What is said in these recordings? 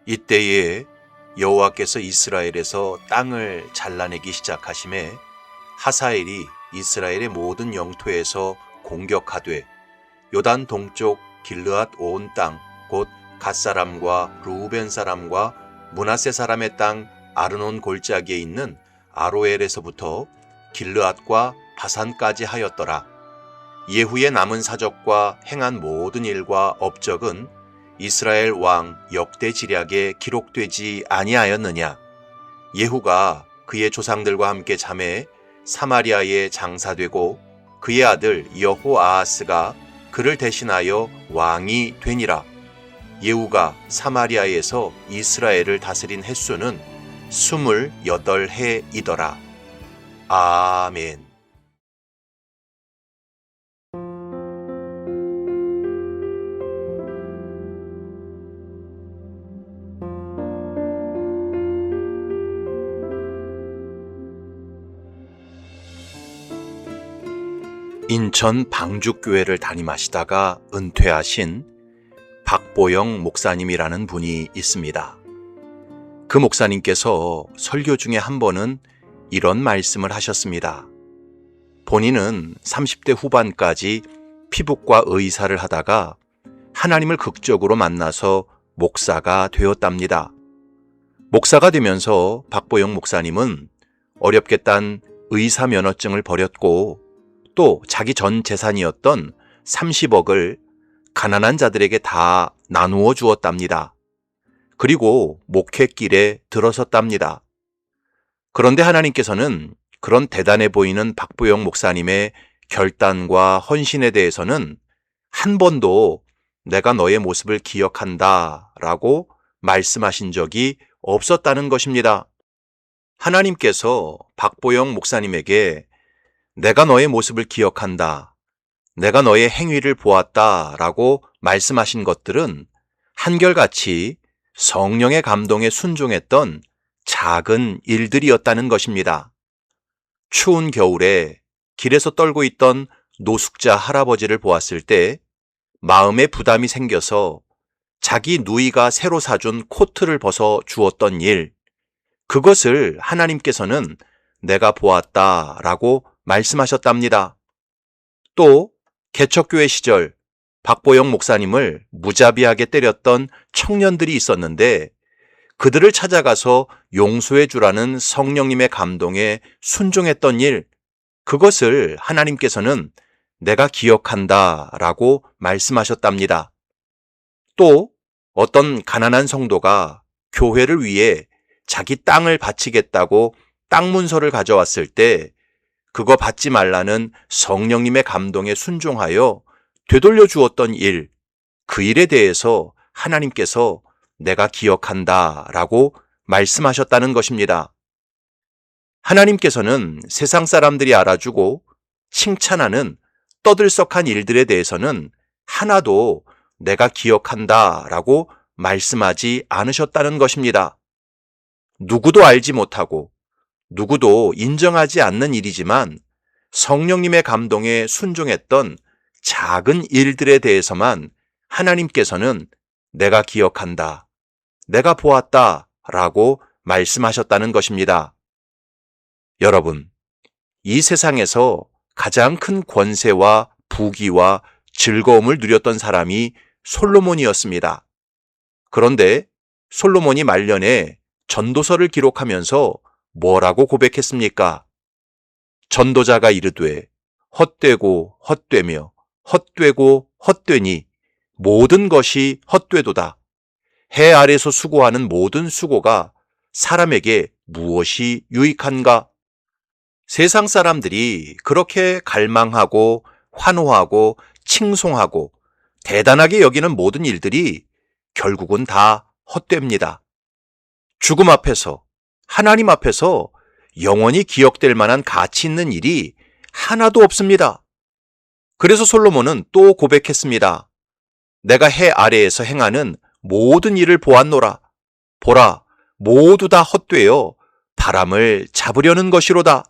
이때에 여호와께서 이스라엘에서 땅을 잘라내기 시작하심에 하사엘이 이스라엘의 모든 영토에서 공격하되 요단 동쪽 길르앗 온 땅 곧 갓사람과 루벤 사람과 므낫세 사람의 땅 아르논 골짜기에 있는 아로엘에서부터 길르앗과 바산까지 하였더라. 예후의 남은 사적과 행한 모든 일과 업적은 이스라엘 왕 역대지략에 기록되지 아니하였느냐. 예후가 그의 조상들과 함께 잠에 사마리아에 장사되고 그의 아들 여호아하스가 그를 대신하여 왕이 되니라. 예후가 사마리아에서 이스라엘을 다스린 횟수는 28해이더라. 아멘. 인천 방죽교회를 담임하시다가 은퇴하신 박보영 목사님이라는 분이 있습니다. 그 목사님께서 설교 중에 한 번은 이런 말씀을 하셨습니다. 본인은 30대 후반까지 피부과 의사를 하다가 하나님을 극적으로 만나서 목사가 되었답니다. 목사가 되면서 박보영 목사님은 어렵게 딴 의사 면허증을 버렸고 또 자기 전 재산이었던 30억을 가난한 자들에게 다 나누어 주었답니다. 그리고 목회길에 들어섰답니다. 그런데 하나님께서는 그런 대단해 보이는 박보영 목사님의 결단과 헌신에 대해서는 한 번도 내가 너의 모습을 기억한다 라고 말씀하신 적이 없었다는 것입니다. 하나님께서 박보영 목사님에게 내가 너의 모습을 기억한다, 내가 너의 행위를 보았다 라고 말씀하신 것들은 한결같이 성령의 감동에 순종했던 작은 일들이었다는 것입니다. 추운 겨울에 길에서 떨고 있던 노숙자 할아버지를 보았을 때 마음에 부담이 생겨서 자기 누이가 새로 사준 코트를 벗어 주었던 일, 그것을 하나님께서는 내가 보았다 라고 말씀하셨답니다. 또 개척교회 시절 박보영 목사님을 무자비하게 때렸던 청년들이 있었는데 그들을 찾아가서 용서해 주라는 성령님의 감동에 순종했던 일, 그것을 하나님께서는 내가 기억한다 라고 말씀하셨답니다. 또 어떤 가난한 성도가 교회를 위해 자기 땅을 바치겠다고 땅 문서를 가져왔을 때 그거 받지 말라는 성령님의 감동에 순종하여 되돌려 주었던 일, 그 일에 대해서 하나님께서 내가 기억한다 라고 말씀하셨다는 것입니다. 하나님께서는 세상 사람들이 알아주고 칭찬하는 떠들썩한 일들에 대해서는 하나도 내가 기억한다 라고 말씀하지 않으셨다는 것입니다. 누구도 알지 못하고 누구도 인정하지 않는 일이지만 성령님의 감동에 순종했던 작은 일들에 대해서만 하나님께서는 내가 기억한다, 내가 보았다 라고 말씀하셨다는 것입니다. 여러분, 이 세상에서 가장 큰 권세와 부귀와 즐거움을 누렸던 사람이 솔로몬이었습니다. 그런데 솔로몬이 말년에 전도서를 기록하면서 뭐라고 고백했습니까? 전도자가 이르되 헛되고 헛되며 헛되고 헛되니 모든 것이 헛되도다. 해 아래서 수고하는 모든 수고가 사람에게 무엇이 유익한가? 세상 사람들이 그렇게 갈망하고 환호하고 칭송하고 대단하게 여기는 모든 일들이 결국은 다 헛됩니다. 죽음 앞에서, 하나님 앞에서 영원히 기억될 만한 가치 있는 일이 하나도 없습니다. 그래서 솔로몬은 또 고백했습니다. 내가 해 아래에서 행하는 모든 일을 보았노라. 보라, 모두 다 헛되어 바람을 잡으려는 것이로다.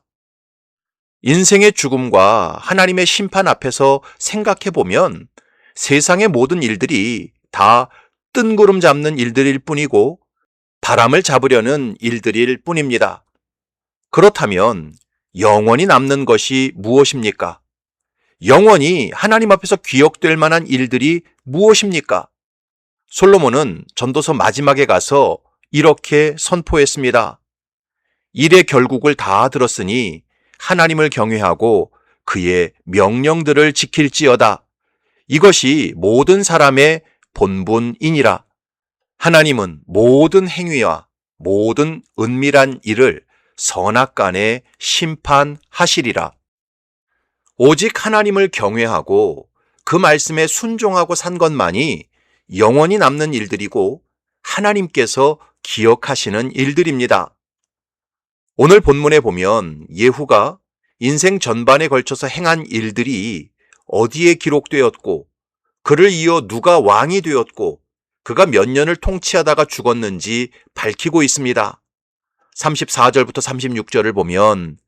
인생의 죽음과 하나님의 심판 앞에서 생각해보면 세상의 모든 일들이 다 뜬구름 잡는 일들일 뿐이고 바람을 잡으려는 일들일 뿐입니다. 그렇다면 영원히 남는 것이 무엇입니까? 영원히 하나님 앞에서 기억될 만한 일들이 무엇입니까? 솔로몬은 전도서 마지막에 가서 이렇게 선포했습니다. 일의 결국을 다 들었으니 하나님을 경외하고 그의 명령들을 지킬지어다. 이것이 모든 사람의 본분이니라. 하나님은 모든 행위와 모든 은밀한 일을 선악간에 심판하시리라. 오직 하나님을 경외하고 그 말씀에 순종하고 산 것만이 영원히 남는 일들이고 하나님께서 기억하시는 일들입니다. 오늘 본문에 보면 예후가 인생 전반에 걸쳐서 행한 일들이 어디에 기록되었고 그를 이어 누가 왕이 되었고 그가 몇 년을 통치하다가 죽었는지 밝히고 있습니다. 34절부터 36절을 보면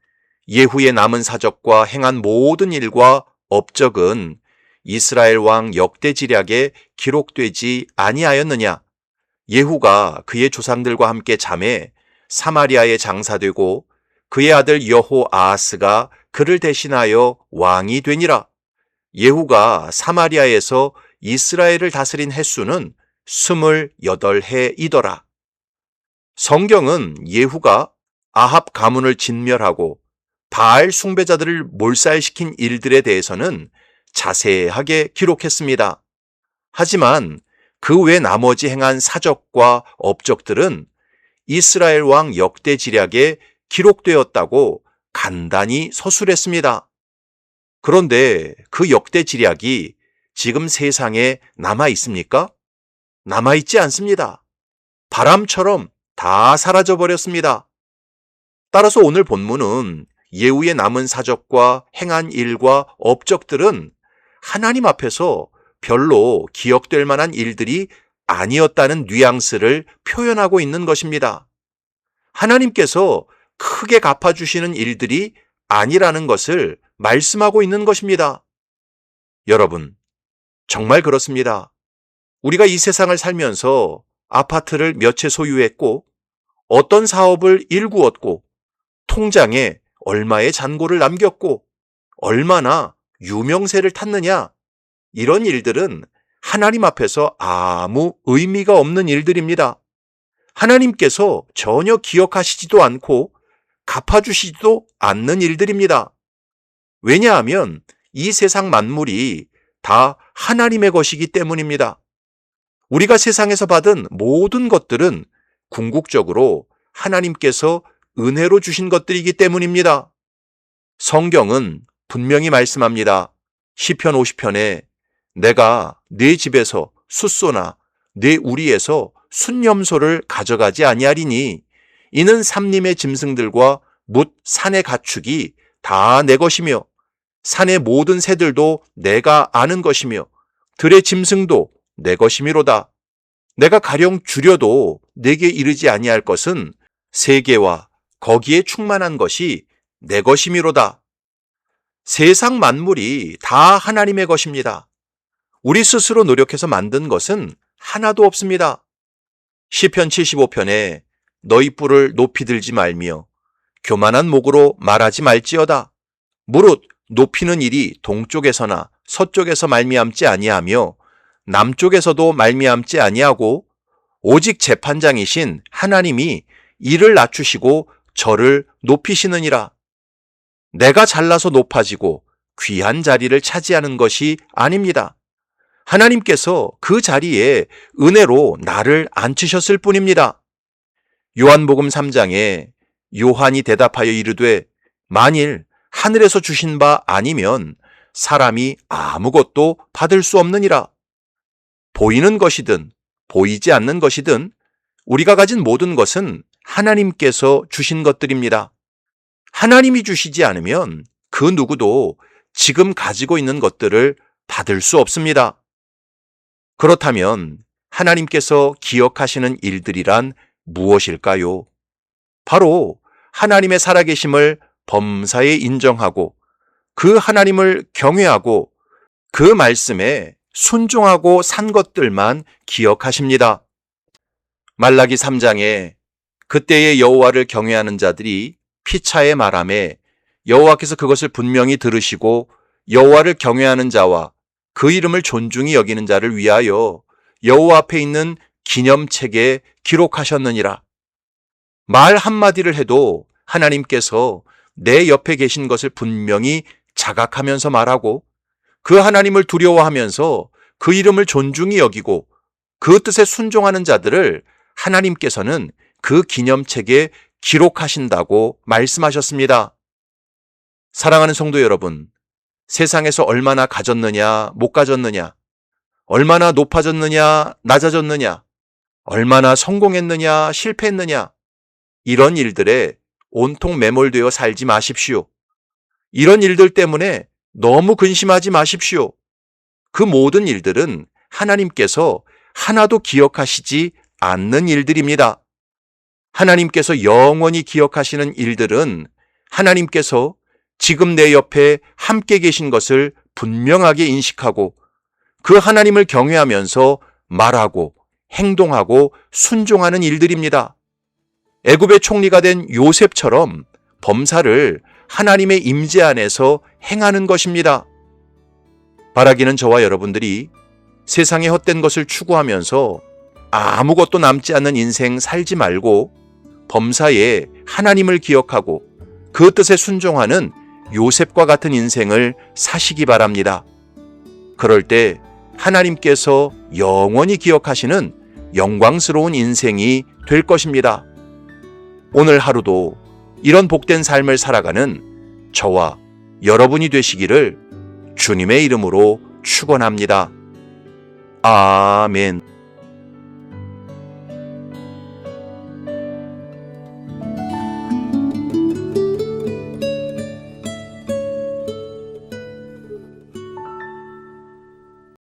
예후의 남은 사적과 행한 모든 일과 업적은 이스라엘 왕 역대지략에 기록되지 아니하였느냐? 예후가 그의 조상들과 함께 잠에 사마리아에 장사되고 그의 아들 여호아하스가 그를 대신하여 왕이 되니라. 예후가 사마리아에서 이스라엘을 다스린 횟수는 28해이더라. 성경은 예후가 아합 가문을 진멸하고 바알 숭배자들을 몰살시킨 일들에 대해서는 자세하게 기록했습니다. 하지만 그 외 나머지 행한 사적과 업적들은 이스라엘 왕 역대지략에 기록되었다고 간단히 서술했습니다. 그런데 그 역대지략이 지금 세상에 남아 있습니까? 남아 있지 않습니다. 바람처럼 다 사라져 버렸습니다. 따라서 오늘 본문은 예후의 남은 사적과 행한 일과 업적들은 하나님 앞에서 별로 기억될 만한 일들이 아니었다는 뉘앙스를 표현하고 있는 것입니다. 하나님께서 크게 갚아주시는 일들이 아니라는 것을 말씀하고 있는 것입니다. 여러분, 정말 그렇습니다. 우리가 이 세상을 살면서 아파트를 몇 채 소유했고 어떤 사업을 일구었고 통장에 얼마의 잔고를 남겼고 얼마나 유명세를 탔느냐, 이런 일들은 하나님 앞에서 아무 의미가 없는 일들입니다. 하나님께서 전혀 기억하시지도 않고 갚아주시지도 않는 일들입니다. 왜냐하면 이 세상 만물이 다 하나님의 것이기 때문입니다. 우리가 세상에서 받은 모든 것들은 궁극적으로 하나님께서 은혜로 주신 것들이기 때문입니다. 성경은 분명히 말씀합니다. 시편 50편에 내가 네 집에서 숫소나 네 우리에서 순염소를 가져가지 아니하리니 이는 삼림의 짐승들과 뭇 산의 가축이 다 내 것이며 산의 모든 새들도 내가 아는 것이며 들의 짐승도 내 것이미로다. 내가 가령 줄여도 내게 이르지 아니할 것은 세계와 거기에 충만한 것이 내 것이미로다. 세상 만물이 다 하나님의 것입니다. 우리 스스로 노력해서 만든 것은 하나도 없습니다. 시편 75편에 너희 뿔을 높이 들지 말며 교만한 목으로 말하지 말지어다. 무릇 높이는 일이 동쪽에서나 서쪽에서 말미암지 아니하며 남쪽에서도 말미암지 아니하고 오직 재판장이신 하나님이 이를 낮추시고 저를 높이시느니라. 내가 잘나서 높아지고 귀한 자리를 차지하는 것이 아닙니다. 하나님께서 그 자리에 은혜로 나를 앉히셨을 뿐입니다. 요한복음 3장에 요한이 대답하여 이르되 만일 하늘에서 주신 바 아니면 사람이 아무것도 받을 수 없느니라. 보이는 것이든 보이지 않는 것이든 우리가 가진 모든 것은 하나님께서 주신 것들입니다. 하나님이 주시지 않으면 그 누구도 지금 가지고 있는 것들을 받을 수 없습니다. 그렇다면 하나님께서 기억하시는 일들이란 무엇일까요? 바로 하나님의 살아계심을 범사에 인정하고 그 하나님을 경외하고 그 말씀에 순종하고 산 것들만 기억하십니다. 말라기 3장에 그때의 여호와를 경외하는 자들이 피차에 말하매 여호와께서 그것을 분명히 들으시고 여호와를 경외하는 자와 그 이름을 존중히 여기는 자를 위하여 여호와 앞에 있는 기념책에 기록하셨느니라. 말 한마디를 해도 하나님께서 내 옆에 계신 것을 분명히 자각하면서 말하고 그 하나님을 두려워하면서 그 이름을 존중히 여기고 그 뜻에 순종하는 자들을 하나님께서는 그 기념책에 기록하신다고 말씀하셨습니다. 사랑하는 성도 여러분, 세상에서 얼마나 가졌느냐, 못 가졌느냐, 얼마나 높아졌느냐, 낮아졌느냐, 얼마나 성공했느냐, 실패했느냐, 이런 일들에 온통 매몰되어 살지 마십시오. 이런 일들 때문에 너무 근심하지 마십시오. 그 모든 일들은 하나님께서 하나도 기억하시지 않는 일들입니다. 하나님께서 영원히 기억하시는 일들은 하나님께서 지금 내 옆에 함께 계신 것을 분명하게 인식하고 그 하나님을 경외하면서 말하고 행동하고 순종하는 일들입니다. 애굽의 총리가 된 요셉처럼 범사를 하나님의 임재 안에서 행하는 것입니다. 바라기는 저와 여러분들이 세상의 헛된 것을 추구하면서 아무것도 남지 않는 인생 살지 말고 범사에 하나님을 기억하고 그 뜻에 순종하는 요셉과 같은 인생을 사시기 바랍니다. 그럴 때 하나님께서 영원히 기억하시는 영광스러운 인생이 될 것입니다. 오늘 하루도 이런 복된 삶을 살아가는 저와 여러분이 되시기를 주님의 이름으로 축원합니다. 아멘.